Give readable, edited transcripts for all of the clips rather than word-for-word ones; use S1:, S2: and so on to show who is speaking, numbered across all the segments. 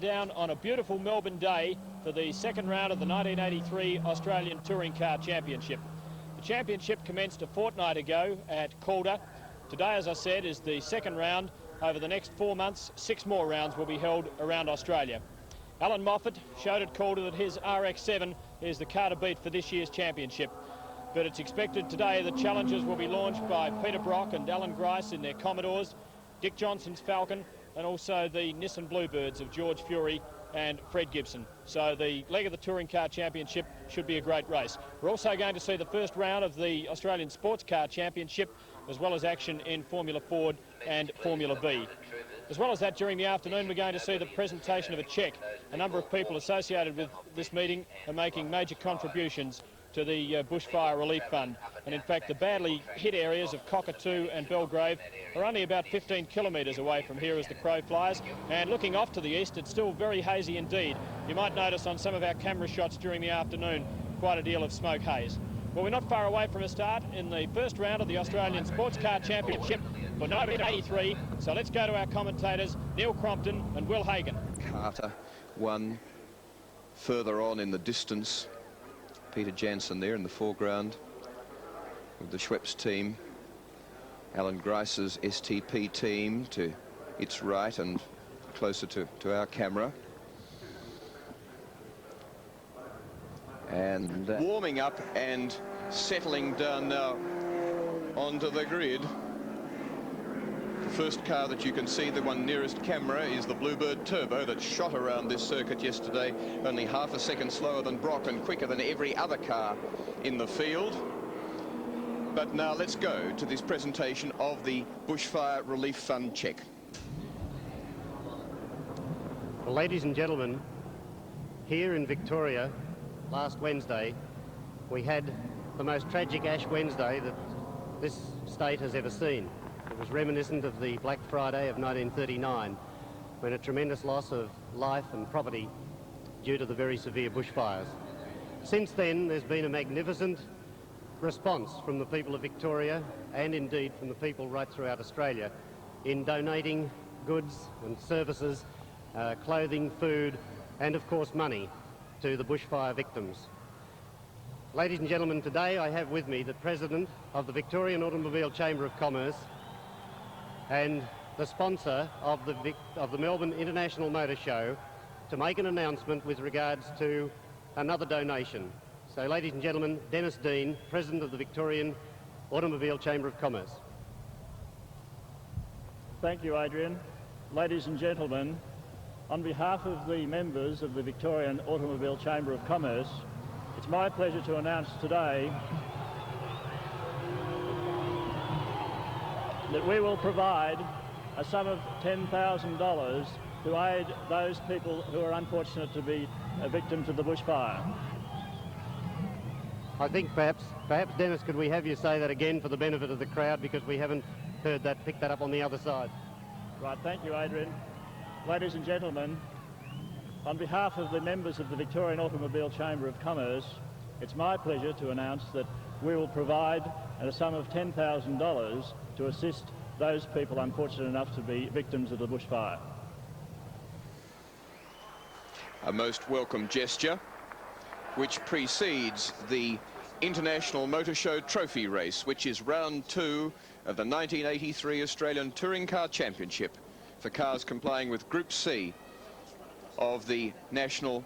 S1: Down on a beautiful Melbourne day for the second round of the 1983 Australian Touring Car Championship. The championship commenced a fortnight ago at Calder. Today, as I said, is the second round. Over the next 4 months, 6 more rounds will be held around Australia. Alan Moffat showed at Calder that his RX-7 is the car to beat for this year's championship. But it's expected today that challenges will be launched by Peter Brock and Alan Grice in their Commodores, Dick Johnson's Falcon, and also the Nissan Bluebirds of George Fury and Fred Gibson. So the leg of the Touring Car Championship should be a great race. We're also going to see the first round of the Australian Sports Car Championship, as well as action in Formula Ford and Formula B. As well as that, during the afternoon, we're going to see the presentation of a cheque. A number of people associated with this meeting are making major contributions to the Bushfire Relief Fund. And in fact, the badly hit areas of Cockatoo and Belgrave are only about 15 kilometres away from here as the crow flies. And looking off to the east, it's still very hazy indeed. You might notice on some of our camera shots during the afternoon quite a deal of smoke haze. Well, we're not far away from a start in the first round of the Australian Sports Car Championship for 1983. So let's go to our commentators, Neil Crompton and Will Hagan.
S2: Carter won further on in the distance. Peter Jansen there in the foreground with the Schweppes team. Alan Grice's STP team to its right and closer to our camera. And warming up and settling down now onto the grid. The first car that you can see, the one nearest camera, is the Bluebird Turbo that shot around this circuit yesterday, only half a second slower than Brock and quicker than every other car in the field. But now let's go to this presentation of the Bushfire Relief Fund cheque.
S3: Well, ladies and gentlemen, here in Victoria last Wednesday, we had the most tragic Ash Wednesday that this state has ever seen. It was reminiscent of the Black Friday of 1939, when a tremendous loss of life and property due to the very severe bushfires. Since then, there's been a magnificent response from the people of Victoria, and indeed from the people right throughout Australia, in donating goods and services, clothing, food, and of course money to the bushfire victims. Ladies and gentlemen, today I have with me the President of the Victorian Automobile Chamber of Commerce and the sponsor of the Melbourne International Motor Show to make an announcement with regards to another donation. So, ladies and gentlemen, Dennis Dean, President of the Victorian Automobile Chamber of Commerce.
S4: Thank you, Adrian. Ladies and gentlemen, on behalf of the members of the Victorian Automobile Chamber of Commerce, it's my pleasure to announce today that we will provide a sum of $10,000 to aid those people who are unfortunate to be victims of the bushfire.
S3: I think perhaps Dennis, could we have you say that again for the benefit of the crowd, because we haven't heard that, picked that up on the other side.
S4: Right, thank you, Adrian. Ladies and gentlemen, on behalf of the members of the Victorian Automobile Chamber of Commerce, it's my pleasure to announce that we will provide a sum of $10,000 to assist those people unfortunate enough to be victims of the bushfire.
S2: A most welcome gesture, which precedes the International Motor Show Trophy Race, which is round 2 of the 1983 Australian Touring Car Championship for cars complying with Group C of the national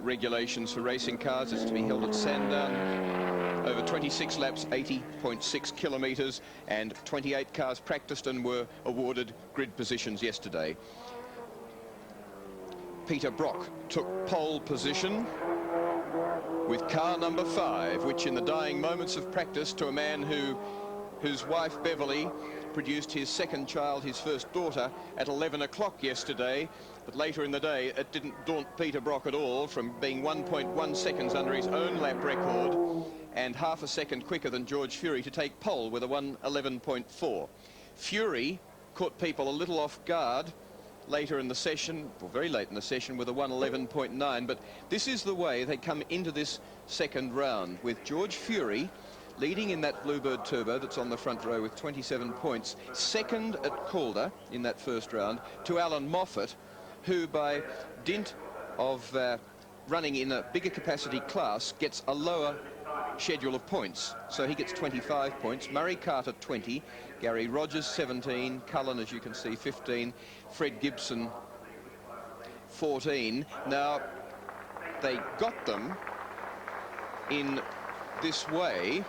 S2: regulations for racing cars. It's to be held at Sandown. Over 26 laps, 80.6 kilometres, and 28 cars practiced and were awarded grid positions yesterday. Peter Brock took pole position with car number 5, which in the dying moments of practice, to a man whose wife Beverly produced his second child, his first daughter, at 11 o'clock yesterday. But later in the day, it didn't daunt Peter Brock at all, from being 1.1 seconds under his own lap record and half a second quicker than George Fury to take pole with a 1:11.4. Fury caught people a little off guard later in the session, or very late in the session, with a 1:11.9, but this is the way they come into this second round, with George Fury leading in that Bluebird Turbo that's on the front row with 27 points, second at Calder in that first round, to Alan Moffat, who by dint of running in a bigger capacity class gets a lower schedule of points. So he gets 25 points. Murray Carter 20, Gary Rogers 17, Cullen, as you can see, 15, Fred Gibson 14. Now, they got them in this way.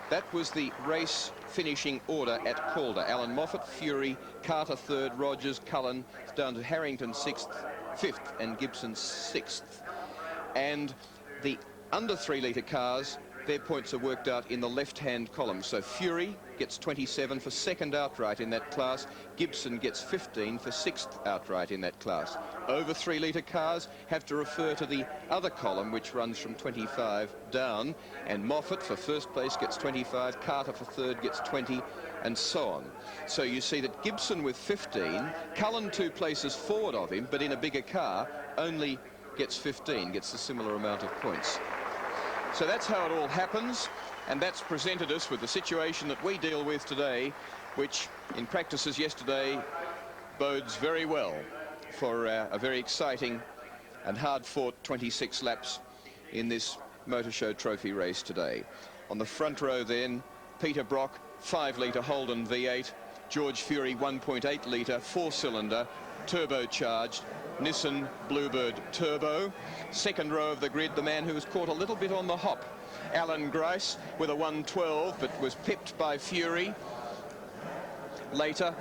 S2: That was the race finishing order at Calder. Alan Moffat, Fury, Carter 3rd, Rogers, Cullen, down to Harrington 6th, 5th, and Gibson 6th. And the under 3 litre cars, their points are worked out in the left-hand column. So Fury gets 27 for 2nd outright in that class. Gibson gets 15 for 6th outright in that class. Over 3 litre cars have to refer to the other column, which runs from 25 down. And Moffat for 1st place gets 25, Carter for 3rd gets 20, and so on. So you see that Gibson with 15, Cullen 2 places forward of him, but in a bigger car, only gets 15, gets a similar amount of points. So that's how it all happens, and that's presented us with the situation that we deal with today, which in practices yesterday bodes very well for a very exciting and hard-fought 26 laps in this Motor Show Trophy race today. On the front row then, Peter Brock, 5 litre Holden V8, George Fury 1.8 litre 4-cylinder turbocharged Nissan Bluebird Turbo. Second row of the grid, the man who was caught a little bit on the hop, Alan Grice, with a 112, but was pipped by Fury. Later,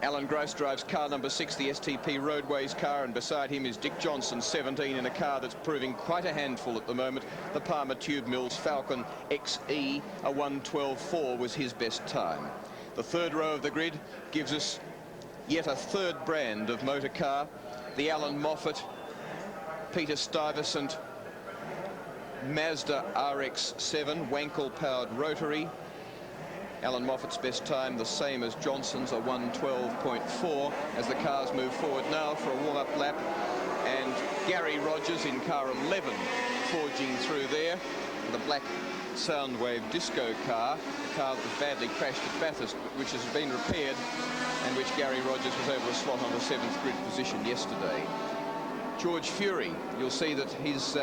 S2: Alan Grice drives car number 6, the STP Roadways car, and beside him is Dick Johnson, 17, in a car that's proving quite a handful at the moment. The Palmer Tube Mills Falcon XE, a 112.4 was his best time. The third row of the grid gives us yet a third brand of motor car, the Alan Moffat, Peter Stuyvesant Mazda RX-7 Wankel-powered rotary. Alan Moffat's best time the same as Johnson's, a 112.4, as the cars move forward now for a warm-up lap. And Gary Rogers in car 11 forging through there. The black Soundwave disco car, the car that was badly crashed at Bathurst, which has been repaired, and which Gary Rogers was able to slot on the 7th grid position yesterday. George Fury, you'll see that his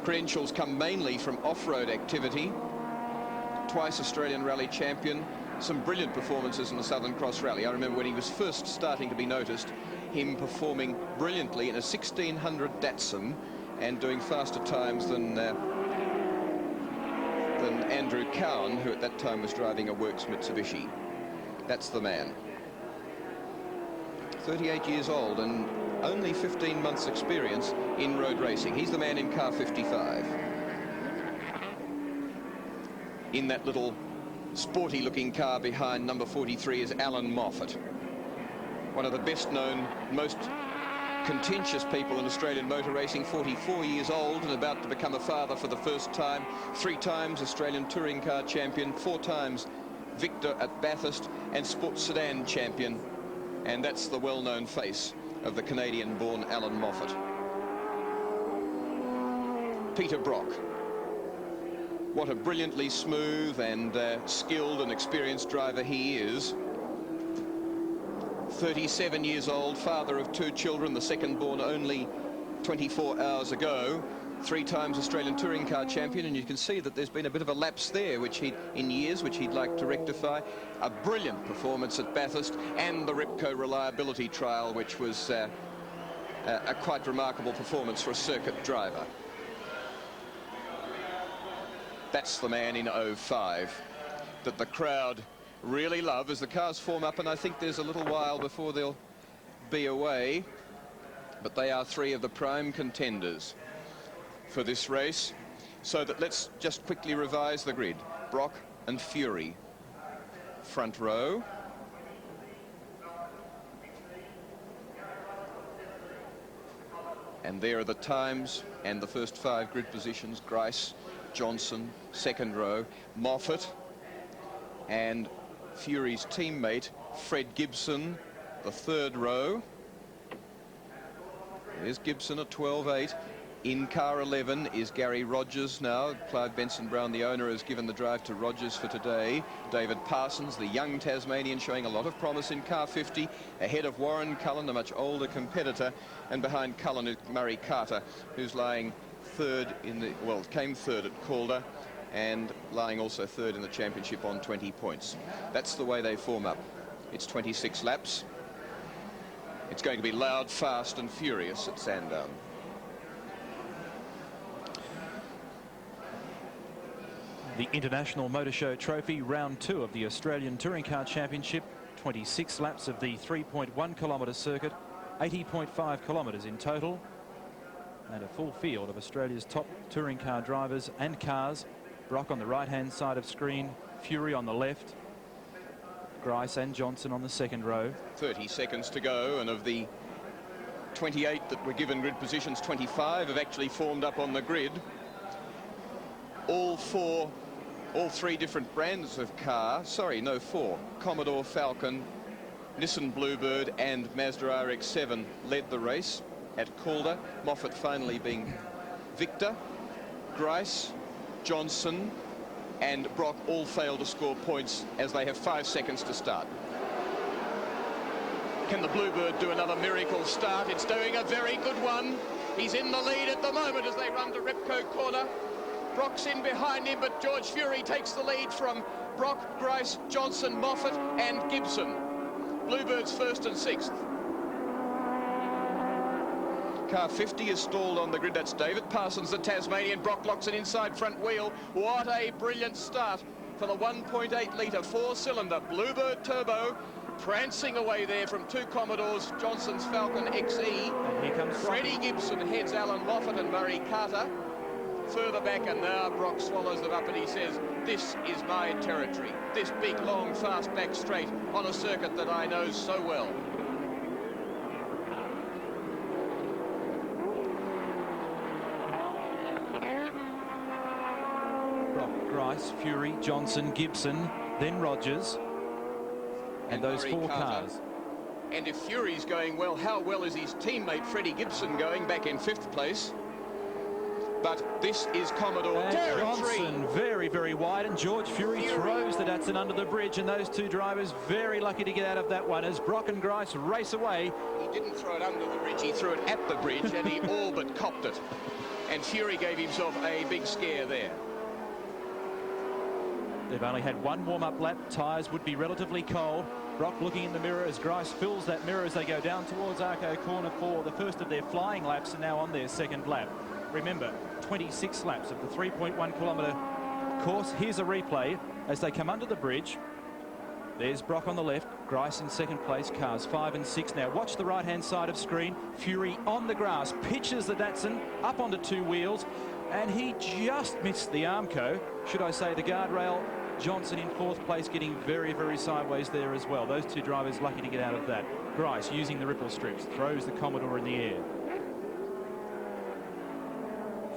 S2: credentials come mainly from off-road activity. Twice Australian Rally champion, some brilliant performances in the Southern Cross Rally. I remember when he was first starting to be noticed, him performing brilliantly in a 1600 Datsun and doing faster times than Andrew Cowan, who at that time was driving a Works Mitsubishi. That's the man. 38 years old and only 15 months experience in road racing. He's the man in car 55. In that little sporty looking car behind number 43 is Alan Moffat, one of the best known, most contentious people in Australian motor racing, 44 years old and about to become a father for the first time, 3 times Australian touring car champion, 4 times victor at Bathurst and sports sedan champion. And that's the well-known face of the Canadian-born Alan Moffat. Peter Brock. What a brilliantly smooth and skilled and experienced driver he is. 37 years old, father of 2 children, the second born only 24 hours ago. 3 times Australian touring car champion, and you can see that there's been a bit of a lapse there which he'd like to rectify. A brilliant performance at Bathurst and the Ripco reliability trial, which was a quite remarkable performance for a circuit driver. That's the man in 05 that the crowd really love as the cars form up, and I think there's a little while before they'll be away, but they are 3 of the prime contenders for this race. So that let's just quickly revise the grid. Brock and Fury, front row. And there are the times and the first 5 grid positions. Grice, Johnson, second row, Moffat, and Fury's teammate Fred Gibson, the third row. There's Gibson at 12.8. In car 11 is Gary Rogers now. Clive Benson-Brown, the owner, has given the drive to Rogers for today. David Parsons, the young Tasmanian, showing a lot of promise in car 50, ahead of Warren Cullen, a much older competitor, and behind Cullen is Murray Carter, who's lying third in the, well, came third at Calder, and lying also third in the championship on 20 points. That's the way they form up. It's 26 laps. It's going to be loud, fast and furious at Sandown.
S5: The International Motor Show Trophy, round 2 of the Australian Touring Car Championship. 26 laps of the 3.1 kilometre circuit, 80.5 kilometres in total, and a full field of Australia's top touring car drivers and cars. Brock on the right-hand side of screen, Fury on the left, Grice and Johnson on the second row.
S2: 30 seconds to go, and of the 28 that were given grid positions, 25 have actually formed up on the grid. All three different brands of car, sorry, no, 4. Commodore, Falcon, Nissan Bluebird and Mazda RX-7 led the race at Calder. Moffat finally being victor. Grice, Johnson and Brock all failed to score points as they have 5 seconds to start. Can the Bluebird do another miracle start? It's doing a very good one. He's in the lead at the moment as they run to Repco corner. Brock's in behind him, but George Fury takes the lead from Brock, Grice, Johnson, Moffat and Gibson. Bluebirds first and 6th. Car 50 is stalled on the grid. That's David Parsons, the Tasmanian. Brock locks an inside front wheel. What a brilliant start for the 1.8 litre 4-cylinder Bluebird Turbo. Prancing away there from 2 Commodores, Johnson's Falcon XE.
S5: And here comes
S2: Freddie Gibson heads Alan Moffat and Murray Carter further back, and now Brock swallows them up and he says, this is my territory. This big, long, fast back straight on a circuit that I know so well.
S5: Brock, Grice, Fury, Johnson, Gibson, then Rogers, and those
S2: Murray
S5: 4
S2: Carter.
S5: cars.
S2: And if Fury's going well, how well is his teammate Freddie Gibson going, back in 5th place? But this is Commodore
S5: And
S2: territory.
S5: Johnson very, very wide, and George Fury throws the Datsun under the bridge, and those 2 drivers very lucky to get out of that one as Brock and Grice race away.
S2: He didn't throw it under the bridge, he threw it at the bridge and he all but copped it. And Fury gave himself a big scare there.
S5: They've only had 1 warm-up lap. Tyres would be relatively cold. Brock looking in the mirror as Grice fills that mirror as they go down towards Arco corner for the first of their flying laps, and now on their second lap. Remember, 26 laps of the 3.1 kilometre course. Here's a replay as they come under the bridge. There's Brock on the left, Grice in second place, cars 5 and 6 now. Watch the right-hand side of screen. Fury on the grass, pitches the Datsun up onto 2 wheels, and he just missed the Armco, should I say the guardrail. Johnson in 4th place, getting very, very sideways there as well. Those 2 drivers lucky to get out of that. Grice using the ripple strips, throws the Commodore in the air.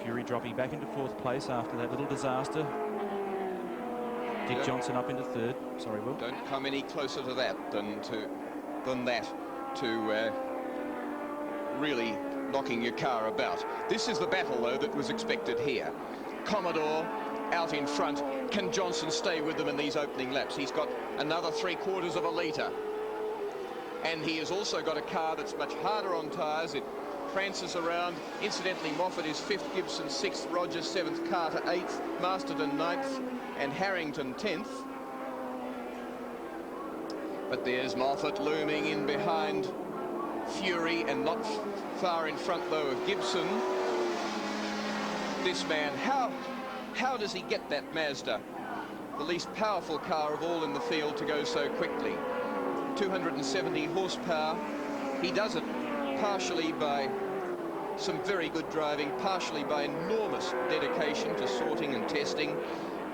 S5: Fury dropping back into 4th place after that little disaster. Dick Johnson up into 3rd. Sorry, Will.
S2: Don't come any closer to that than that to really knocking your car about. This is the battle, though, that was expected here. Commodore out in front. Can Johnson stay with them in these opening laps? He's got another 3/4 of a litre. And he has also got a car that's much harder on tyres. It prances around. Incidentally, Moffat is 5th, Gibson 6th, Rogers 7th, Carter 8th, Masterton 9th, and Harrington 10th. But there's Moffat looming in behind Fury, and not far in front, though, of Gibson. This man, how does he get that Mazda, the least powerful car of all in the field, to go so quickly? 270 horsepower. He does it partially by some very good driving, partially by enormous dedication to sorting and testing,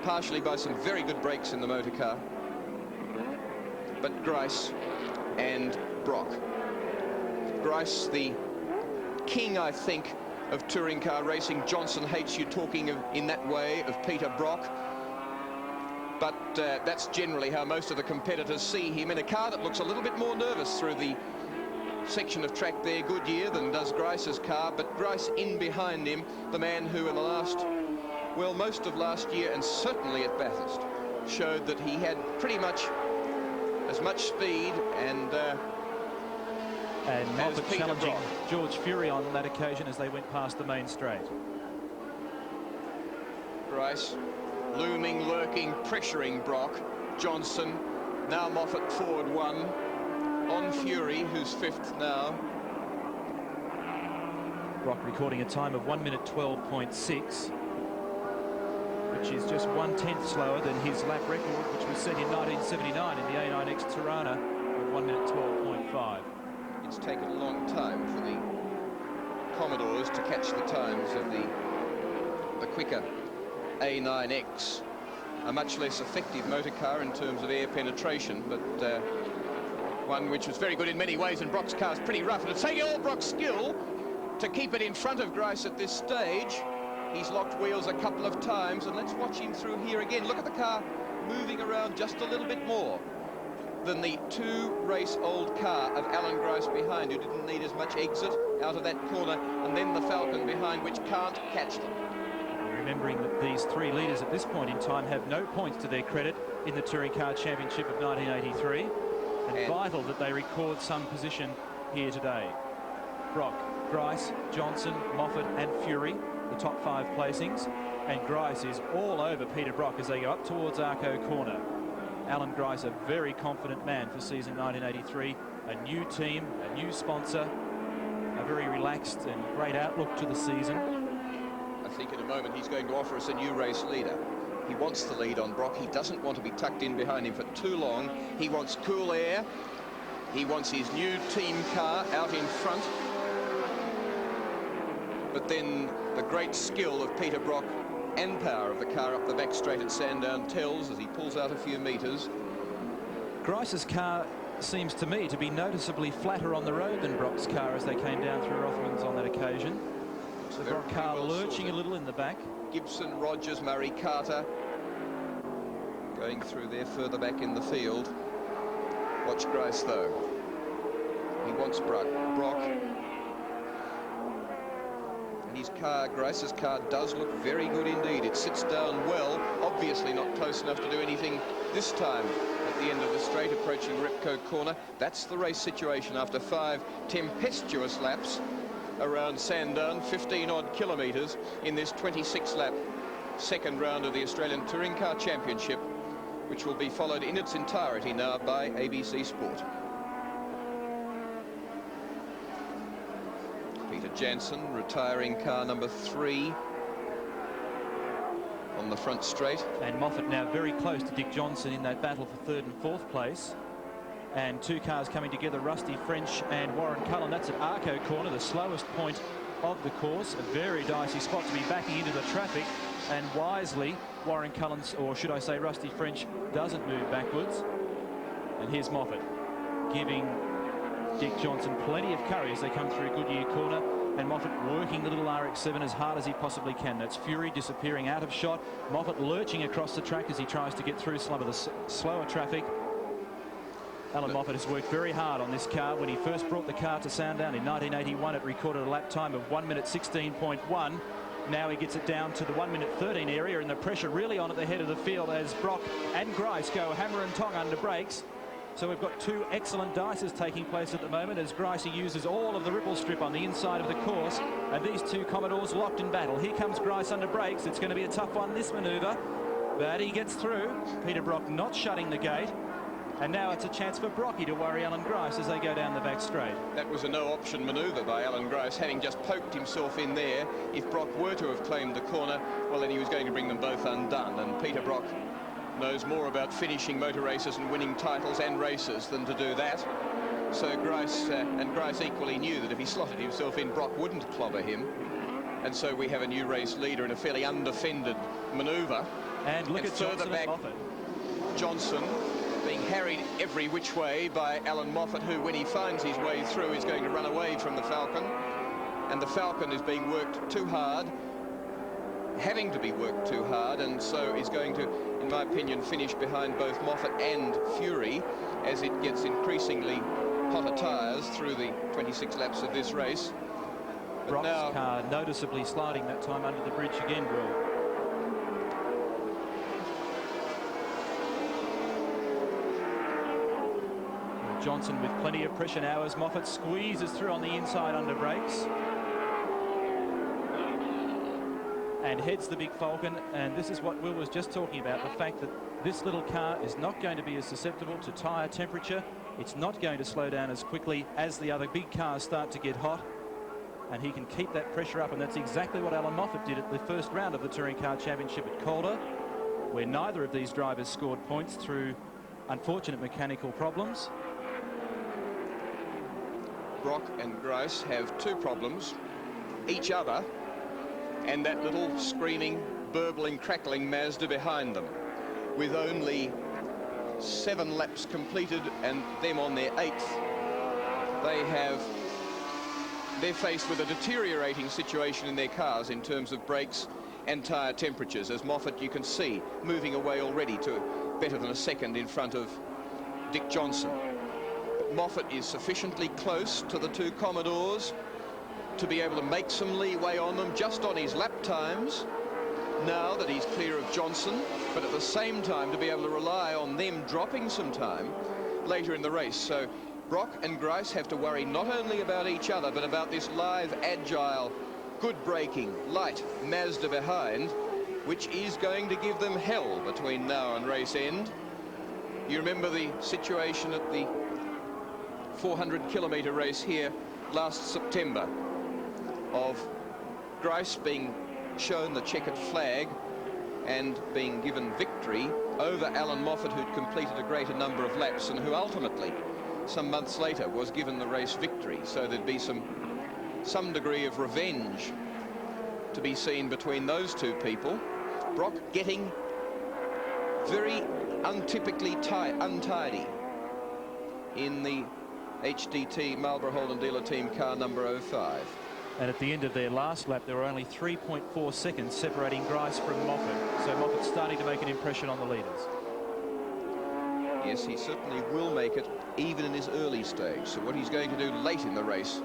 S2: partially by some very good brakes in the motor car. But Grice and Brock. Grice, the king, I think, of touring car racing. Johnson hates you talking in that way of Peter Brock. But that's generally how most of the competitors see him, in a car that looks a little bit more nervous through the section of track there, Goodyear, than does Grice's car, but Grice in behind him, the man who in the last, well, most of last year and certainly at Bathurst, showed that he had pretty much as much speed and
S5: Moffat challenging George Fury on that occasion as they went past the main straight.
S2: Grice looming, lurking, pressuring Brock. Johnson, now Moffat forward one, on Fury, who's fifth now.
S5: Brock recording a time of 1 minute 12.6, which is just 1/10 slower than his lap record, which was set in 1979 in the A9X Tirana of 1 minute 12.5.
S2: It's taken a long time for the Commodores to catch the times of the quicker A9X, a much less effective motor car in terms of air penetration, but one which was very good in many ways, and Brock's car's pretty rough, and it's taking all Brock's skill to keep it in front of Grice at this stage. He's locked wheels a couple of times, and let's watch him through here again. Look at the car moving around just a little bit more than the two-race-old car of Alan Grice behind, who didn't need as much exit out of that corner, and then the Falcon behind, which can't catch them.
S5: Remembering that these three leaders at this point in time have no points to their credit in the Touring Car Championship of 1983, and vital that they record some position here today. Brock, Grice, Johnson, Moffat and Fury, the top 5 placings, and Grice is all over Peter Brock as they go up towards Arco Corner. Alan Grice, a very confident man for season 1983, a new team, a new sponsor, a very relaxed and great outlook to the season.
S2: I think in a moment he's going to offer us a new race leader. He wants the lead on Brock. He doesn't want to be tucked in behind him for too long. He wants cool air. He wants his new team car out in front. But then the great skill of Peter Brock and power of the car up the back straight at Sandown tells as he pulls out a few metres.
S5: Grice's car seems to me to be noticeably flatter on the road than Brock's car as they came down through Rothmans on that occasion. The Brock car lurching a little in the back.
S2: Gibson, Rogers, Murray, Carter going through there further back in the field. Watch Grice though. He wants Brock. And his car, Grice's car, does look very good indeed. It sits down well, obviously not close enough to do anything this time at the end of the straight approaching Repco Corner. That's the race situation after 5 tempestuous laps around Sandown, 15-odd kilometres in this 26-lap second round of the Australian Touring Car Championship, which will be followed in its entirety now by ABC Sport. Peter Jansen retiring car number 3 on the front straight.
S5: And Moffat now very close to Dick Johnson in that battle for 3rd and 4th place. And 2 cars coming together, Rusty French and Warren Cullen. That's at Arco Corner, the slowest point of the course. A very dicey spot to be backing into the traffic. And wisely, Warren Cullen's, or should I say Rusty French, doesn't move backwards. And here's Moffat giving Dick Johnson plenty of curry as they come through Goodyear Corner. And Moffat working the little RX-7 as hard as he possibly can. That's Fury disappearing out of shot. Moffat lurching across the track as he tries to get through some of the slower traffic. Alan Moffat has worked very hard on this car. When he first brought the car to Sandown in 1981, it recorded a lap time of 1 minute 16.1. Now he gets it down to the 1 minute 13 area, and the pressure really on at the head of the field as Brock and Grice go hammer and tong under brakes. So we've got 2 excellent dices taking place at the moment as Grice uses all of the ripple strip on the inside of the course, and these 2 Commodores locked in battle. Here comes Grice under brakes. It's going to be a tough one, this manoeuvre, but he gets through. Peter Brock not shutting the gate. And now it's a chance for Brocky to worry Alan Grice as they go down the back straight.
S2: That was a no-option manoeuvre by Alan Grice, having just poked himself in there. If Brock were to have claimed the corner, well, then he was going to bring them both undone. And Peter Brock knows more about finishing motor races and winning titles and races than to do that. So Grice, and Grice equally knew that if he slotted himself in, Brock wouldn't clobber him. And so we have a new race leader in a fairly undefended manoeuvre.
S5: And look at
S2: further
S5: Johnson
S2: back, Johnson being harried every which way by Alan Moffat, who, when he finds his way through, is going to run away from the Falcon. And the Falcon is being worked too hard, having to be worked too hard, and so is going to, in my opinion, finish behind both Moffat and Fury as it gets increasingly hotter tyres through the 26 laps of this race. But
S5: Brock's
S2: now
S5: car noticeably sliding that time under the bridge again, Will. Johnson with plenty of pressure now as Moffat squeezes through on the inside under brakes. And heads the big Falcon, and this is what Will was just talking about, the fact that this little car is not going to be as susceptible to tyre temperature. It's not going to slow down as quickly as the other big cars start to get hot, and he can keep that pressure up, and that's exactly what Alan Moffat did at the first round of the Touring Car Championship at Calder, where neither of these drivers scored points through unfortunate mechanical problems.
S2: Brock and Grice have two problems: each other and that little screaming, burbling, crackling Mazda behind them. With only 7 laps completed and them on their 8th, they're faced with a deteriorating situation in their cars in terms of brakes and tyre temperatures, as Moffat, you can see, moving away already to better than a second in front of Dick Johnson. But Moffat is sufficiently close to the two Commodores to be able to make some leeway on them just on his lap times, now that he's clear of Johnson, but at the same time to be able to rely on them dropping some time later in the race. So Brock and Grice have to worry not only about each other, but about this live, agile, good braking, light Mazda behind, which is going to give them hell between now and race end. You remember the situation at the 400-kilometre race here last September, of Grice being shown the checkered flag and being given victory over Alan Moffat, who'd completed a greater number of laps and who ultimately, some months later, was given the race victory. So there'd be some degree of revenge to be seen between those two people. Brock getting very untypically untidy in the HDT Marlborough Holden dealer team car number 05.
S5: And at the end of their last lap, there were only 3.4 seconds separating Grice from Moffat. So Moffat's starting to make an impression on the leaders.
S2: Yes, he certainly will make it, even in his early stage. So what he's going to do late in the race,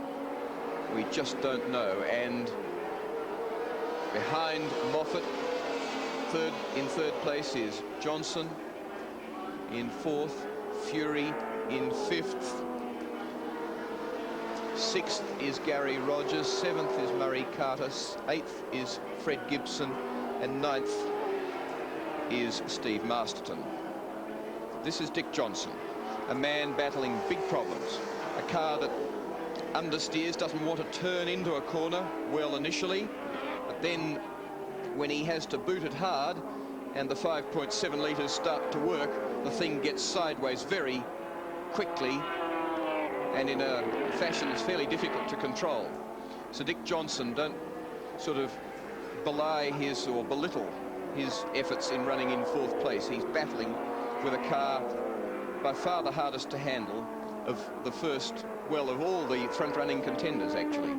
S2: we just don't know. And behind Moffat, in third place is Johnson. In 4th, Fury. In 5th. 6th is Gary Rogers, 7th is Murray Carter, 8th is Fred Gibson, and 9th is Steve Masterton. This is Dick Johnson, a man battling big problems, a car that understeers, doesn't want to turn into a corner well initially, but then when he has to boot it hard and the 5.7 litres start to work, the thing gets sideways very quickly and in a fashion that's fairly difficult to control. So Dick Johnson, don't sort of belie his or belittle his efforts in running in 4th place. He's battling with a car by far the hardest to handle of the first, well, of all the front-running contenders, actually.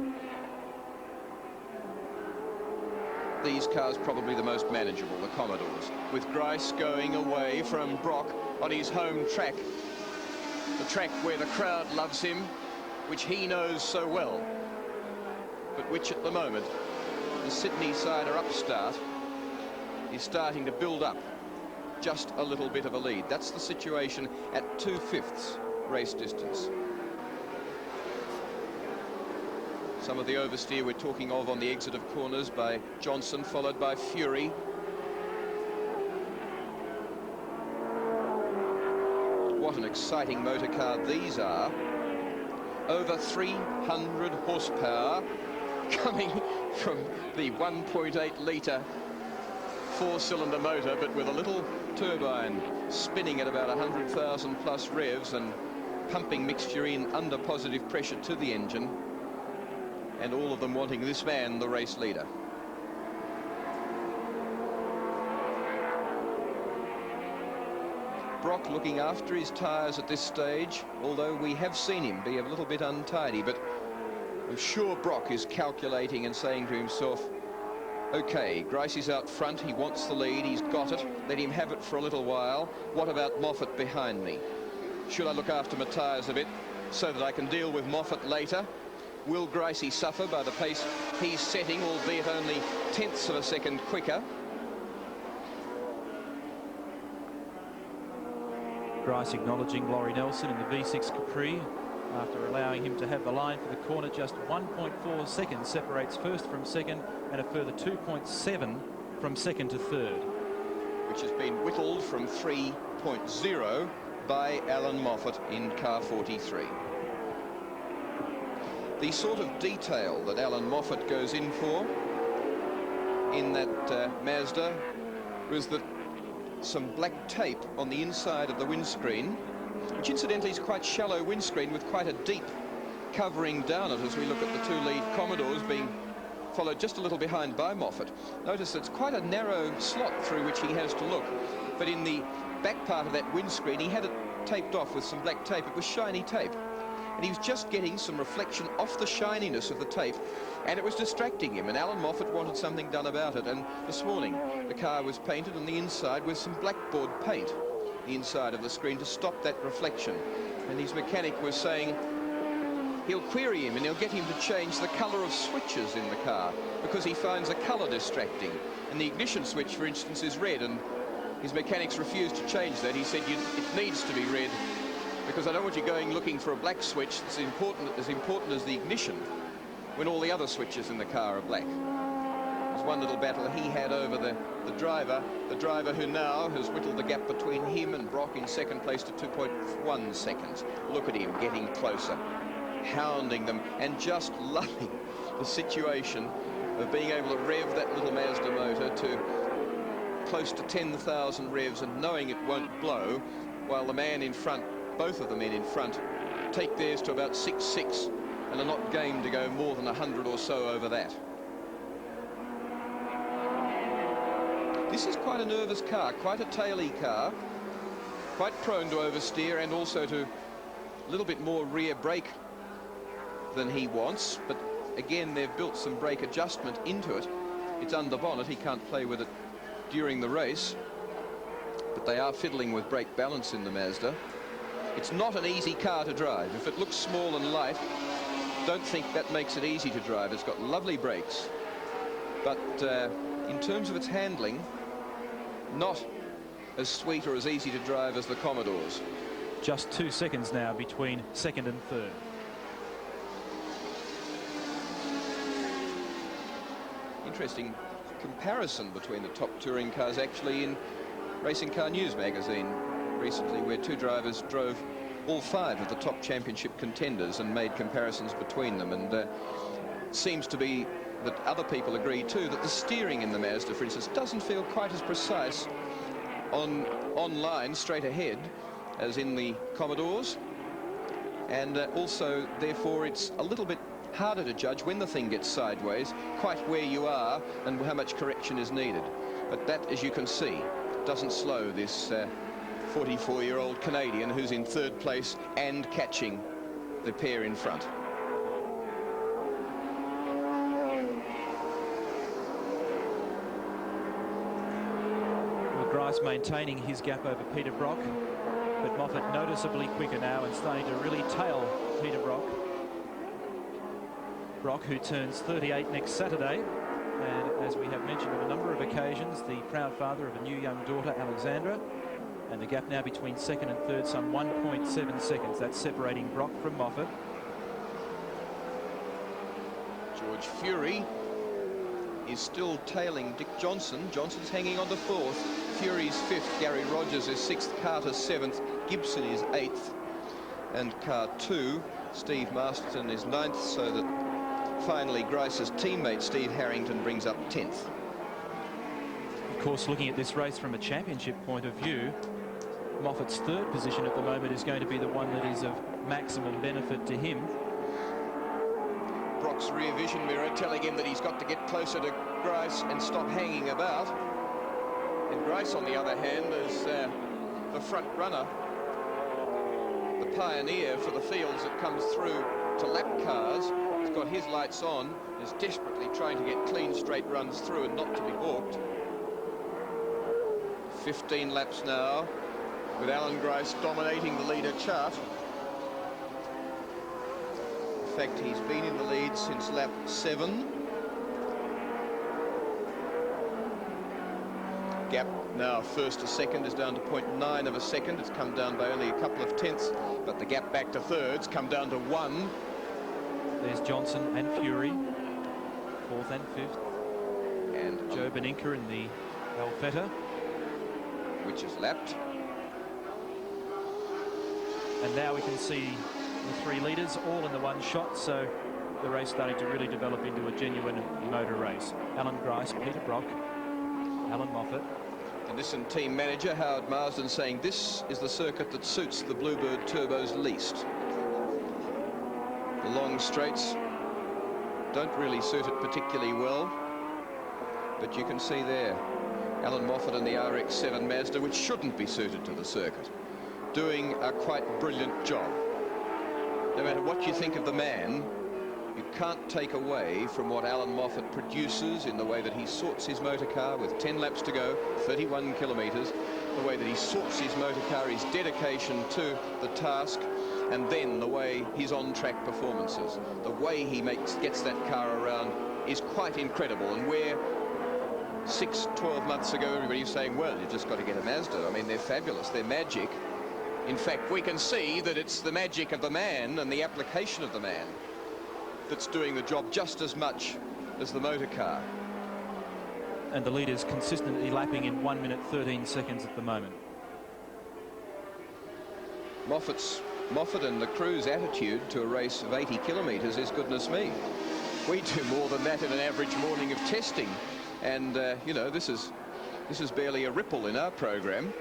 S2: These cars probably the most manageable, the Commodores, with Grice going away from Brock on his home track. The track where the crowd loves him, which he knows so well, but which at the moment, the Sydney sider upstart is starting to build up just a little bit of a lead. That's the situation at 2/5 race distance. Some of the oversteer we're talking of on the exit of corners by Johnson, followed by Fury. What an exciting motor car these are. Over 300 horsepower coming from the 1.8 litre 4-cylinder motor, but with a little turbine spinning at about 100,000 plus revs and pumping mixture in under positive pressure to the engine, and all of them wanting this man the race leader. Brock looking after his tyres at this stage, although we have seen him be a little bit untidy, but I'm sure Brock is calculating and saying to himself, okay, Grice is out front, he wants the lead, he's got it, let him have it for a little while. What about Moffat behind me? Should I look after my tyres a bit? so that I can deal with Moffat later. Will Gricey suffer by the pace he's setting, albeit only tenths of a second quicker?
S5: Grice acknowledging Laurie Nelson in the V6 Capri after allowing him to have the line for the corner. Just 1.4 seconds separates first from second, and a further 2.7 from second to third.
S2: Which has been whittled from 3.0 by Alan Moffat in car 43. The sort of detail that Alan Moffat goes in for in that Mazda was that some black tape on the inside of the windscreen, which incidentally is quite shallow windscreen with quite a deep covering down it, as we look at the two lead Commodores being followed just a little behind by Moffat. Notice it's quite a narrow slot through which he has to look, but in the back part of that windscreen he had it taped off with some black tape. It was shiny tape, and he was just getting some reflection off the shininess of the tape, and it was distracting him, and Alan Moffat wanted something done about it. And this morning the car was painted on the inside with some blackboard paint, the inside of the screen, to stop that reflection. And his mechanic was saying he'll query him and he'll get him to change the colour of switches in the car, because he finds the colour distracting. And the ignition switch, for instance, is red, and his mechanics refused to change that. He said it needs to be red, because I don't want you going looking for a black switch that's as important as the ignition when all the other switches in the car are black. There's one little battle he had over the driver who now has whittled the gap between him and Brock in second place to 2.1 seconds. Look at him getting closer, hounding them, and just loving the situation of being able to rev that little Mazda motor to close to 10,000 revs and knowing it won't blow, while the man in front, both of the men in front, take theirs to about 6.6 and are not game to go more than 100 or so over that. This is quite a nervous car, quite a taily car, quite prone to oversteer and also to a little bit more rear brake than he wants. But again, they've built some brake adjustment into it. It's under bonnet, he can't play with it during the race, but they are fiddling with brake balance in the Mazda. It's not an easy car to drive. If it looks small and light, don't think that makes it easy to drive. It's got lovely brakes, but in terms of its handling, not as sweet or as easy to drive as the Commodores.
S5: Just 2 seconds now between second and third.
S2: Interesting comparison between the top touring cars actually in Racing Car News magazine recently, where two drivers drove all 5 of the top championship contenders and made comparisons between them. And it seems to be that other people agree too that the steering in the Mazda, for instance, doesn't feel quite as precise on line straight ahead as in the Commodores, and also therefore it's a little bit harder to judge when the thing gets sideways quite where you are and how much correction is needed. But that, as you can see, doesn't slow this 44-year-old Canadian who's in third place and catching the pair in front.
S5: Grice maintaining his gap over Peter Brock, but Moffat noticeably quicker now and starting to really tail Peter Brock. Brock, who turns 38 next Saturday, and as we have mentioned on a number of occasions, the proud father of a new young daughter, Alexandra. And the gap now between second and third, some 1.7 seconds. That's separating Brock from Moffat.
S2: George Fury is still tailing Dick Johnson. Johnson's hanging on to 4th. Fury's 5th. Gary Rogers is 6th. Carter 7th. Gibson is 8th. And car 2, Steve Masterton is 9th, so that finally Grice's teammate Steve Harrington brings up 10th.
S5: Of course, looking at this race from a championship point of view, Moffat's 3rd position at the moment is going to be the one that is of maximum benefit to him.
S2: Brock's rear vision mirror telling him that he's got to get closer to Grice and stop hanging about. And Grice, on the other hand, is the front runner, the pioneer for the fields that comes through to lap cars. He's got his lights on, is desperately trying to get clean straight runs through and not to be balked. 15 laps now, with Alan Grice dominating the leader chart. fact, he's been in the lead since lap 7. Gap now first to second is down to 0.9 of a second. It's come down by only a couple of tenths, but the gap back to third's come down to 1.
S5: There's Johnson and Fury, 4th and 5th.
S2: And
S5: Joe Beninka in the Alfetta,
S2: which is lapped.
S5: And now we can see the 3 leaders all in the one shot, so the race starting to really develop into a genuine motor race. Alan Grice, Peter Brock, Alan Moffat.
S2: And this and team manager Howard Marsden saying this is the circuit that suits the Bluebird turbos least. The long straights don't really suit it particularly well, but you can see there Alan Moffat and the RX-7 Mazda, which shouldn't be suited to the circuit, doing a quite brilliant job. No matter what you think of the man, you can't take away from what Alan Moffat produces in the way that he sorts his motor car with 10 laps to go, 31 kilometres, the way that he sorts his motor car, his dedication to the task, and then the way his on-track performances. The way he gets that car around is quite incredible, and where 6-12 months ago everybody was saying, well, you've just got to get a Mazda. I mean, they're fabulous, they're magic. In fact, we can see that it's the magic of the man and the application of the man that's doing the job just as much as the motor car.
S5: And the leader's consistently lapping in 1 minute 13 seconds at the moment.
S2: Moffat and the crew's attitude to a race of 80 kilometres is goodness me. We do more than that in an average morning of testing, and you know, this is barely a ripple in our program.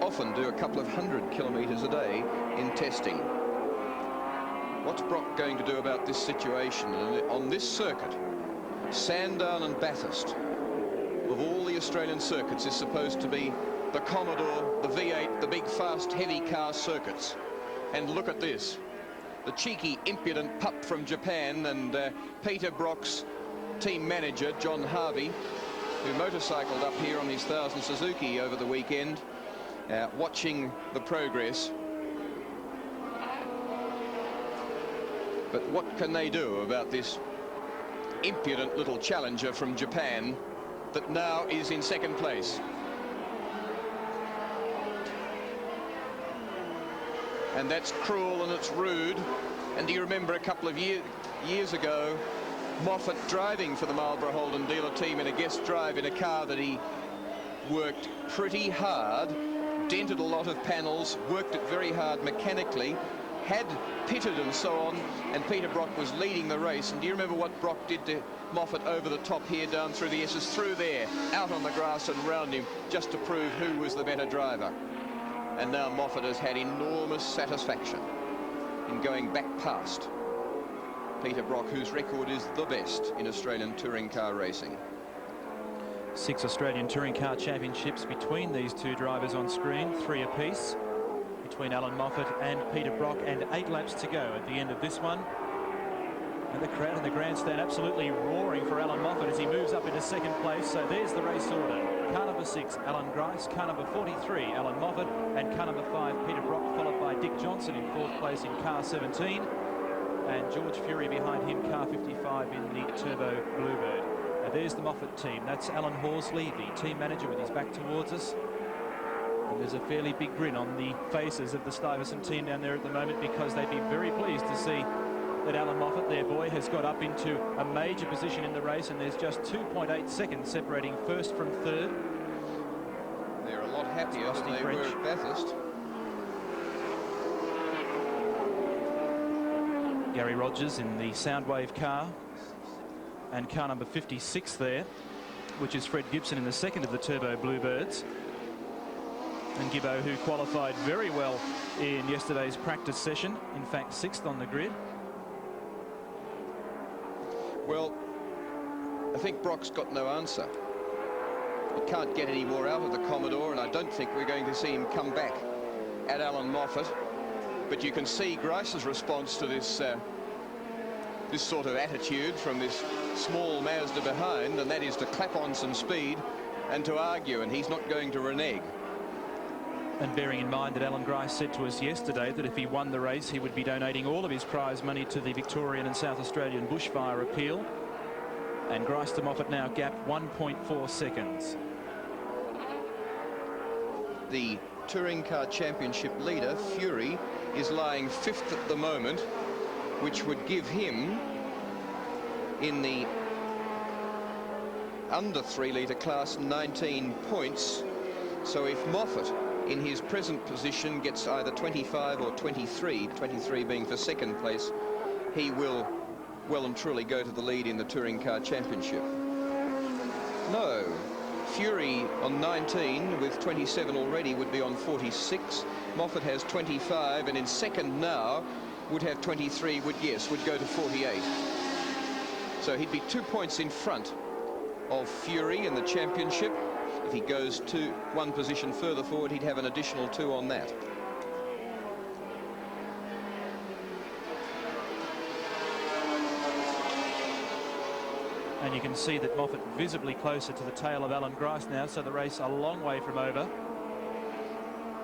S2: Often do a couple of 100 kilometres a day in testing. What's Brock going to do about this situation? And on this circuit, Sandown and Bathurst, of all the Australian circuits, is supposed to be the Commodore, the V8, the big fast heavy car circuits. And look at this, the cheeky impudent pup from Japan, and Peter Brock's team manager John Harvey, who motorcycled up here on his 1000 Suzuki over the weekend, watching the progress. But what can they do about this impudent little challenger from Japan that now is in second place? And that's cruel and it's rude. And do you remember a couple of years ago, Moffat driving for the Marlborough Holden dealer team in a guest drive in a car that he worked pretty hard, dented a lot of panels, worked it very hard mechanically, had pitted and so on, and Peter Brock was leading the race. And do you remember what Brock did to Moffat over the top here, down through the S's, through there, out on the grass and round him, just to prove who was the better driver? And now Moffat has had enormous satisfaction in going back past Peter Brock, whose record is the best in Australian touring car racing.
S5: 6 Australian Touring Car Championships between these two drivers on screen, 3 apiece between Alan Moffat and Peter Brock, and 8 laps to go at the end of this one. And the crowd in the grandstand absolutely roaring for Alan Moffat as he moves up into second place. So there's the race order. Car number 6, Alan Grice. Car number 43, Alan Moffat. And car number 5, Peter Brock, followed by Dick Johnson in 4th place in car 17. And George Fury behind him, car 55 in the Turbo Bluebird. Now there's the Moffat team. That's Alan Horsley, the team manager, with his back towards us. And there's a fairly big grin on the faces of the Stuyvesant team down there at the moment, because they'd be very pleased to see that Alan Moffat, their boy, has got up into a major position in the race, and there's just 2.8 seconds separating first from third.
S2: They're a lot happier than they were at Bathurst.
S5: Gary Rogers in the Soundwave car, and car number 56 there, which is Fred Gibson in the second of the Turbo Bluebirds. And Gibbo, who qualified very well in yesterday's practice session, in fact 6th on the grid.
S2: Well, I think Brock's got no answer. He can't get any more out of the Commodore, and I don't think we're going to see him come back at Alan Moffat. But you can see Grice's response to this this sort of attitude from this small Mazda behind, and that is to clap on some speed and to argue, and he's not going to renege.
S5: And bearing in mind that Alan Grice said to us yesterday that if he won the race, he would be donating all of his prize money to the Victorian and South Australian bushfire appeal. And Grice to Moffat now gap 1.4 seconds.
S2: The Touring Car Championship leader, Fury, is lying 5th at the moment, which would give him, in the under 3 litre class, 19 points. So if Moffat, in his present position, gets either 25 or 23, 23 being for second place, he will well and truly go to the lead in the Touring Car Championship. No, Fury on 19 with 27 already would be on 46. Moffat has 25, and in second now would have 23, would go to 48. So he'd be 2 points in front of Fury in the championship. If he goes to one position further forward, he'd have an additional 2 on that.
S5: And you can see that Moffat visibly closer to the tail of Alan Grice now, so the race a long way from over.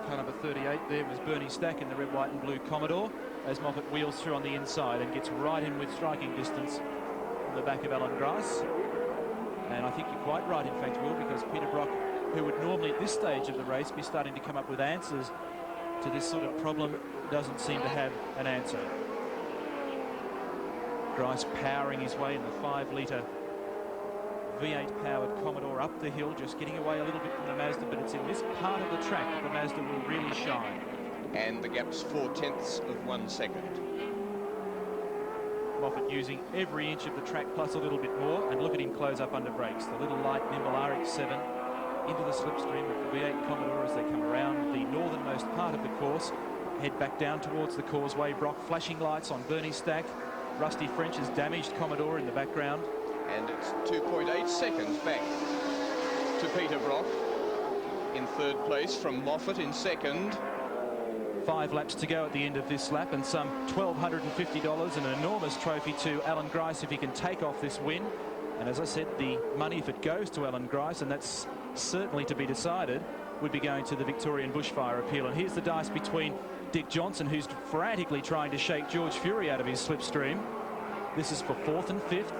S5: Car number 38 there was Bernie Stack in the red, white and blue Commodore, as Moffat wheels through on the inside and gets right in with striking distance on the back of Alan Grice. And I think you're quite right, in fact, Will, because Peter Brock, who would normally at this stage of the race be starting to come up with answers to this sort of problem, doesn't seem to have an answer. Grice powering his way in the 5 litre V8 powered Commodore up the hill, just getting away a little bit from the Mazda, but it's in this part of the track that the Mazda will really shine.
S2: And the gap's 4/10 of 1 second.
S5: Moffat using every inch of the track plus a little bit more, and look at him close up under brakes. The little light nimble RX-7 into the slipstream of the V8 Commodore as they come around the northernmost part of the course, head back down towards the causeway. Brock flashing lights on Bernie Stack. Rusty French's damaged Commodore in the background.
S2: And it's 2.8 seconds back to Peter Brock in 3rd place from Moffat in 2nd.
S5: 5 laps to go at the end of this lap, and some $1,250 and an enormous trophy to Alan Grice if he can take off this win. And as I said, the money, if it goes to Alan Grice, and that's certainly to be decided, would be going to the Victorian bushfire appeal. And here's the dice between Dick Johnson, who's frantically trying to shake George Fury out of his slipstream. This is for 4th and 5th.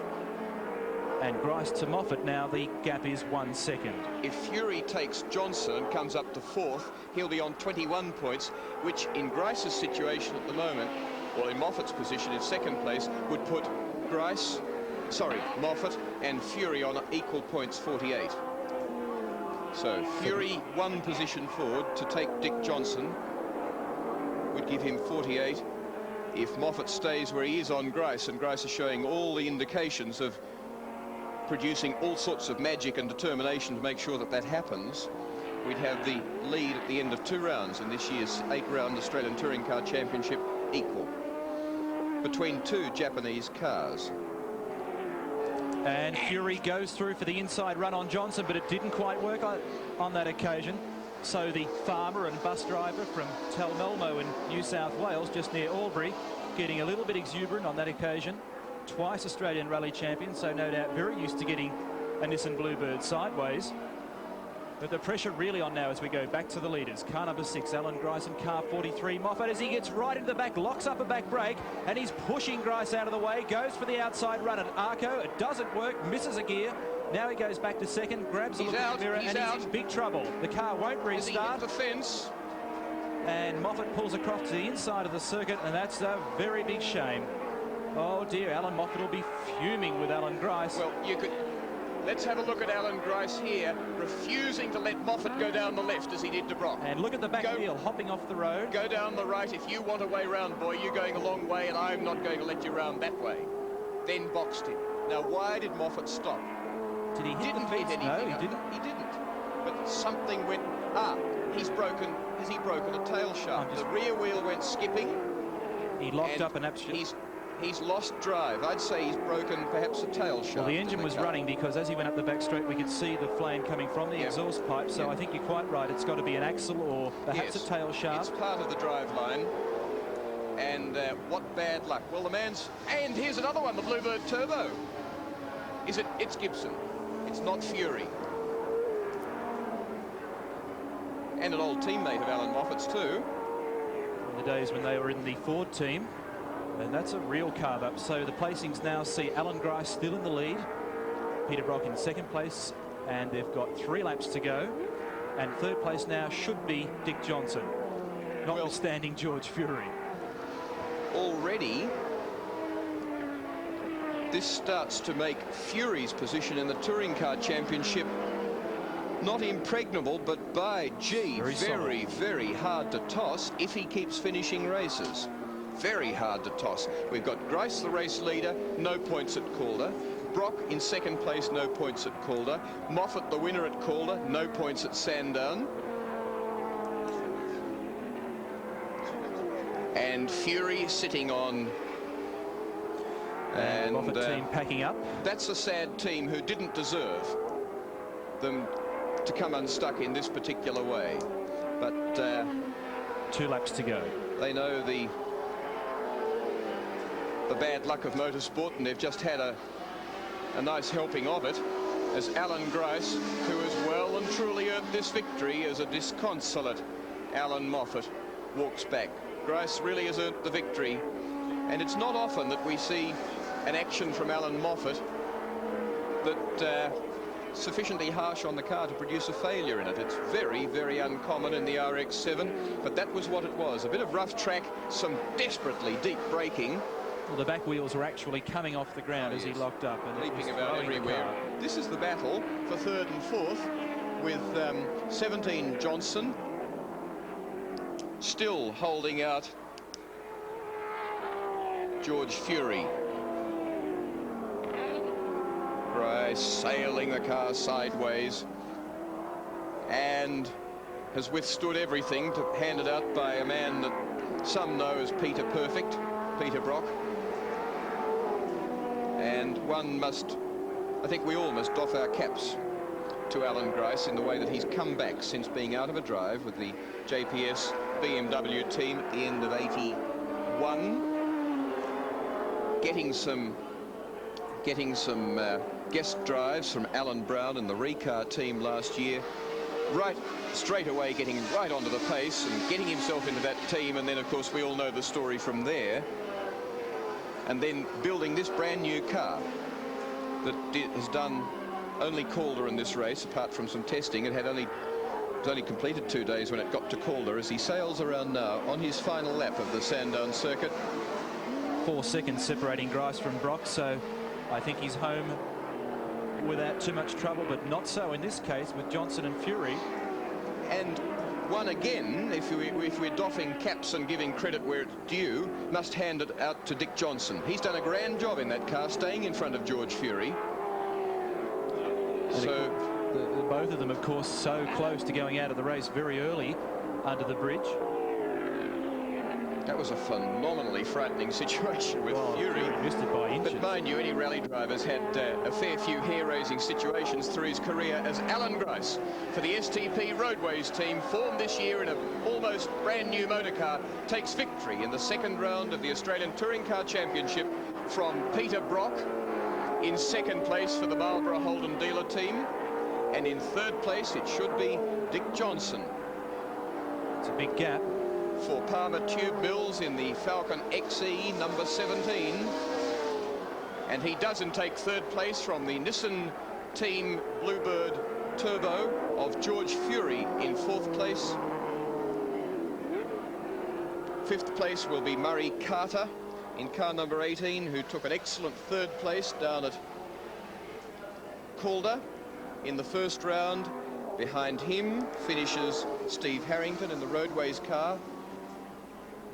S5: And Grice to Moffat now, the gap is 1 second.
S2: If Fury takes Johnson and comes up to 4th, he'll be on 21 points, which in Grice's situation at the moment, or in Moffat's position in 2nd place, would put Moffat and Fury on equal points, 48. So Fury 1 position forward to take Dick Johnson would give him 48. If Moffat stays where he is on Grice, and Grice is showing all the indications of producing all sorts of magic and determination to make sure that that happens, we'd have the lead at the end of 2 rounds in this year's 8-round Australian Touring Car Championship equal between 2 Japanese cars.
S5: And Fury goes through for the inside run on Johnson, but it didn't quite work on that occasion. So the farmer and bus driver from Telmelmo in New South Wales, just near Albury, getting a little bit exuberant on that occasion. Twice Australian rally champion, so no doubt very used to getting a Nissan Bluebird sideways. But the pressure really on now as we go back to the leaders. Car number 6, Alan Grice, and car 43, Moffat, as he gets right into the back, locks up a back brake, and he's pushing Grice out of the way, goes for the outside run at Arco. It doesn't work, misses a gear. Now he goes back to 2nd, grabs a look at the mirror, and he's in big trouble. The car won't restart.
S2: The fence.
S5: And Moffat pulls across to the inside of the circuit, and that's a very big shame. Oh dear, Alan Moffat will be fuming with Alan Grice.
S2: Well, let's have a look at Alan Grice here, refusing to let Moffat go down the left as he did to Brock.
S5: And look at the back wheel hopping off the road.
S2: Go down the right. If you want a way round, boy, you're going a long way, and I'm not going to let you round that way. Then boxed him. Now, why did Moffat stop?
S5: Did he hit
S2: Didn't
S5: the
S2: hit
S5: fence?
S2: anything.
S5: No, he didn't.
S2: He didn't. But something went, he's broken. Has he broken a tail shaft? The rear wheel went skipping.
S5: He locked up an absolute...
S2: He's lost drive. I'd say he's broken perhaps a tail shaft.
S5: Well, the engine was running because as he went up the back straight, we could see the flame coming from the exhaust pipe. So I think you're quite right. It's got to be an axle or perhaps a tail shaft.
S2: It's part of the drive line. And what bad luck. Well, the man's... And here's another one, the Bluebird Turbo. It's Gibson. It's not Fury. and an old teammate of Alan Moffat's too.
S5: In the days when they were in the Ford team. And that's a real carve up. So the placings now see Alan Grice still in the lead, Peter Brock in second place, and they've got 3 laps to go. And third place now should be Dick Johnson, notwithstanding George Fury.
S2: Already, this starts to make Fury's position in the Touring Car Championship not impregnable, but by gee, very hard to toss if he keeps finishing races. Very hard to toss. We've got Grice, the race leader, no points at Calder. Brock in second place, no points at Calder. Moffat, the winner at Calder, no points at Sandown. And Fury sitting on. And
S5: Moffat team packing up.
S2: That's a sad team who didn't deserve them to come unstuck in this particular way. But
S5: 2 laps to go.
S2: They know the bad luck of motorsport, and they've just had a nice helping of it, as Alan Grice, who has well and truly earned this victory as a disconsolate Alan Moffat, walks back. Grice really has earned the victory, and it's not often that we see an action from Alan Moffat that sufficiently harsh on the car to produce a failure in it. It's very uncommon in the RX-7, but that was what it was. A bit of rough track, some desperately deep braking.
S5: Well, the back wheels were actually coming off the ground as he locked up. And
S2: leaping about everywhere. This is the battle for third and fourth, with 17 Johnson still holding out George Fury. Grice sailing the car sideways and has withstood everything to hand it out by a man that some know as Peter Perfect, Peter Brock. And one must, I think we all must doff our caps to Alan Grice in the way that he's come back since being out of a drive with the JPS BMW team at the end of '81, getting some guest drives from Alan Brown and the Recar team last year, right straight away getting right onto the pace and getting himself into that team, and then of course we all know the story from there, and then building this brand new car that has done only Calder in this race, apart from some testing. It was only completed 2 days when it got to Calder, as he sails around now on his final lap of the Sandown circuit.
S5: 4 seconds separating Grice from Brock, so I think he's home without too much trouble, but not so in this case with Johnson and Fury.
S2: And one again, if we're doffing caps and giving credit where it's due, must hand it out to Dick Johnson. He's done a grand job in that car, staying in front of George Fury. So
S5: both of them, of course, so close to going out of the race very early under the bridge.
S2: That was a phenomenally frightening situation with Fury.
S5: Missed it by inches.
S2: But mind you, any rally driver's had a fair few hair-raising situations through his career, as Alan Grice, for the STP Roadways team, formed this year in an almost brand new motorcar, takes victory in the second round of the Australian Touring Car Championship from Peter Brock, in second place for the Marlborough Holden dealer team, and in third place it should be Dick Johnson.
S5: It's a big gap.
S2: For Palmer Tube Mills in the Falcon XE number 17. And he doesn't take third place from the Nissan Team Bluebird Turbo of George Fury in fourth place. Fifth place will be Murray Carter in car number 18, who took an excellent third place down at Calder in the first round. Behind him finishes Steve Harrington in the Roadways car.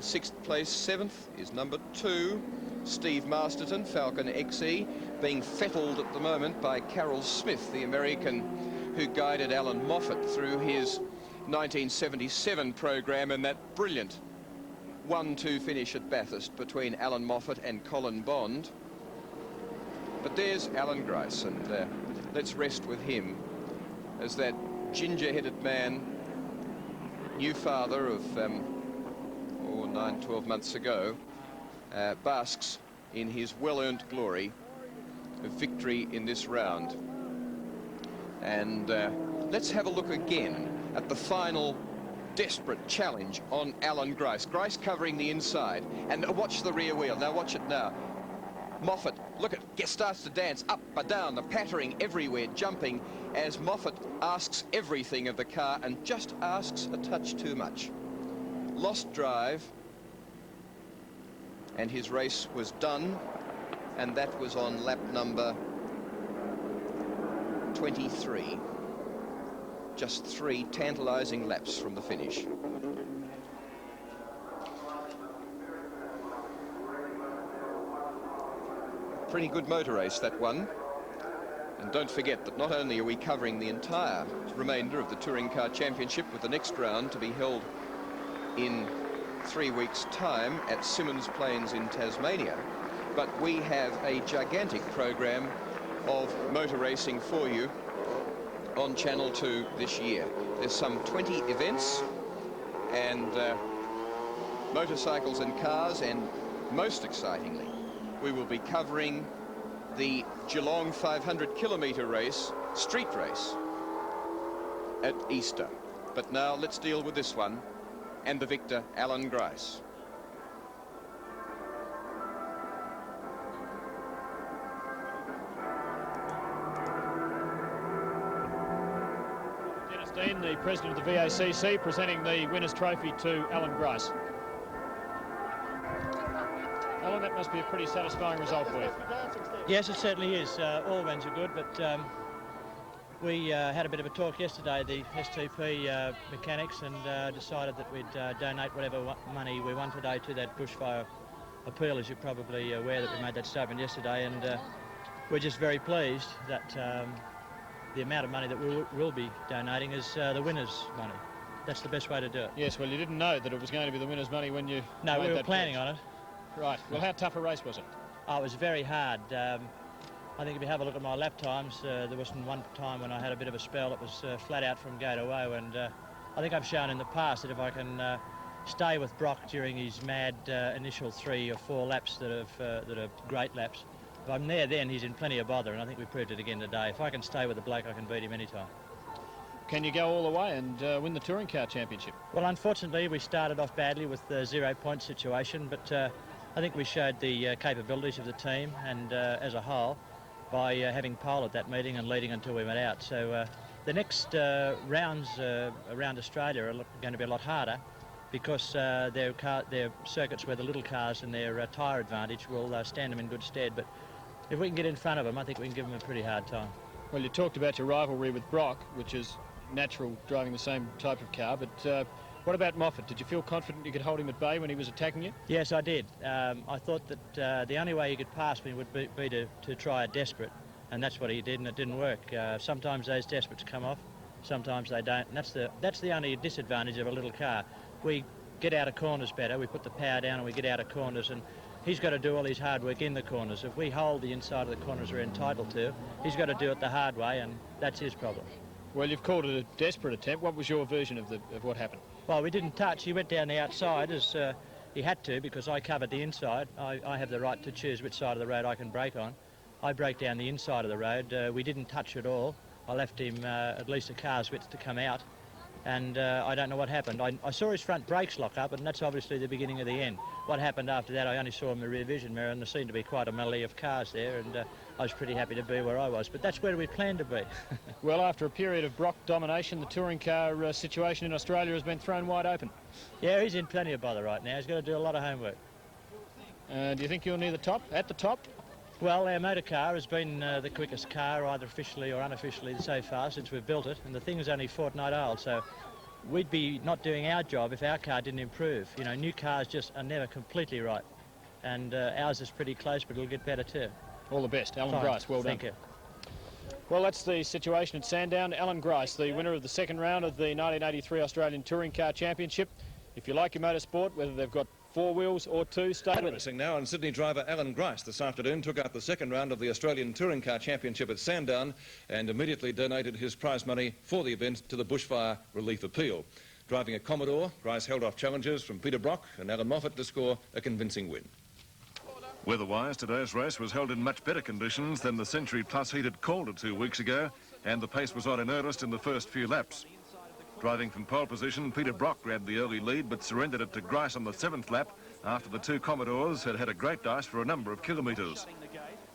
S2: Sixth place, seventh, is number 2, Steve Masterton, Falcon XE, being fettled at the moment by Carroll Smith, the American who guided Alan Moffat through his 1977 program in that brilliant 1-2 finish at Bathurst between Alan Moffat and Colin Bond. But there's Alan Grice, and let's rest with him as that ginger-headed man, new father of 9-12 months ago, basks in his well-earned glory of victory in this round. And let's have a look again at the final desperate challenge on Alan Grice. Grice covering the inside, and watch the rear wheel. Now watch it now. Moffat, look at, starts to dance up and down, the pattering everywhere, jumping as Moffat asks everything of the car and just asks a touch too much. Lost drive, and his race was done, and that was on lap number 23. Just 3 tantalising laps from the finish. Pretty good motor race, that one. And don't forget that not only are we covering the entire remainder of the Touring Car Championship, with the next round to be held in 3 weeks' time at Symonds Plains in Tasmania, but we have a gigantic program of motor racing for you on Channel 2 this year. There's some 20 events and motorcycles and cars, and most excitingly, we will be covering the Geelong 500-kilometre race, street race, at Easter. But now let's deal with this one and the victor, Alan Grice.
S1: Dennis Dean, the president of the VACC, presenting the winner's trophy to Alan Grice. Alan, that must be a pretty satisfying result for you.
S6: Yes, it certainly is. All wins are good, but we had a bit of a talk yesterday, the STP mechanics, and decided that we'd donate whatever money we won today to that bushfire appeal, as you're probably aware that we made that statement yesterday, and we're just very pleased that the amount of money that we'll be donating is the winner's money. That's the best way to do it.
S1: Yes, well, you didn't know that it was going to be the winner's money when you
S6: No,
S1: made
S6: we were
S1: that
S6: planning
S1: pledge.
S6: on it.
S1: Right. Well, how tough a race was it?
S6: Oh, it was very hard. I think if you have a look at my lap times, there wasn't one time when I had a bit of a spell. It was flat out from go to woe, and I think I've shown in the past that if I can stay with Brock during his mad initial 3 or 4 laps that are great laps, if I'm there then, he's in plenty of bother, and I think we proved it again today. If I can stay with the bloke, I can beat him anytime.
S1: Can you go all the way and win the Touring Car Championship?
S6: Well, unfortunately, we started off badly with the 0-point situation, but I think we showed the capabilities of the team and as a whole by having pole at that meeting and leading until we went out. So the next rounds around Australia are going to be a lot harder, because their circuits where the little cars and their tyre advantage will stand them in good stead. But if we can get in front of them, I think we can give them a pretty hard time.
S1: Well, you talked about your rivalry with Brock, which is natural driving the same type of car, but what about Moffat? Did you feel confident you could hold him at bay when he was attacking you?
S6: Yes, I did. I thought that the only way he could pass me would be to try a desperate, and that's what he did, and it didn't work. Sometimes those desperates come off, sometimes they don't, and that's the only disadvantage of a little car. We get out of corners better, we put the power down and we get out of corners, and he's got to do all his hard work in the corners. If we hold the inside of the corners we're entitled to, he's got to do it the hard way, and that's his problem.
S1: Well, you've called it a desperate attempt. What was your version of what happened?
S6: Well, we didn't touch. He went down the outside as he had to, because I covered the inside. I have the right to choose which side of the road I can brake on. I brake down the inside of the road. We didn't touch at all. I left him at least a car's width to come out, and I don't know what happened. I saw his front brakes lock up, and that's obviously the beginning of the end. What happened after that, I only saw him in the rear vision mirror, and there seemed to be quite a melee of cars there, and I was pretty happy to be where I was. But that's where we planned to be.
S1: Well, after a period of Brock domination, the touring car situation in Australia has been thrown wide open.
S6: Yeah, he's in plenty of bother right now. He's got to do a lot of homework.
S1: Do you think you're near the top, at the top?
S6: Well, our motor car has been the quickest car, either officially or unofficially, so far since we've built it, and the thing is only a fortnight old, so we'd be not doing our job if our car didn't improve. You know, new cars just are never completely right, and ours is pretty close, but it'll get better too.
S1: All the best. Alan Grice, well done.
S6: Thank you.
S1: Well, that's the situation at Sandown. Alan Grice, the winner of the second round of the 1983 Australian Touring Car Championship. If you like your motorsport, whether they've got 4 wheels or 2, stay with us.
S7: Now, and Sydney driver Alan Grice this afternoon took out the second round of the Australian Touring Car Championship at Sandown and immediately donated his prize money for the event to the Bushfire Relief Appeal. Driving a Commodore, Grice held off challenges from Peter Brock and Alan Moffat to score a convincing win.
S8: Weather-wise, today's race was held in much better conditions than the Century Plus heated Calder 2 weeks ago, and the pace was on in earnest in the first few laps. Driving from pole position, Peter Brock grabbed the early lead but surrendered it to Grice on the 7th lap after the two Commodores had had a great dice for a number of kilometres.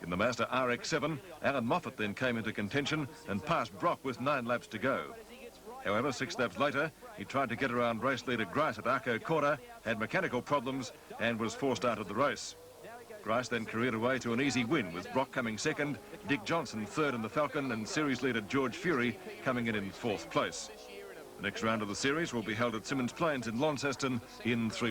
S8: In the Mazda RX-7, Alan Moffat then came into contention and passed Brock with 9 laps to go. However, 6 laps later, he tried to get around race leader Grice at Arco Corner, had mechanical problems and was forced out of the race. Grice then careered away to an easy win, with Brock coming second, Dick Johnson third in the Falcon and series leader George Fury coming in 4th place. The next round of the series will be held at Symonds Plains in Launceston in 3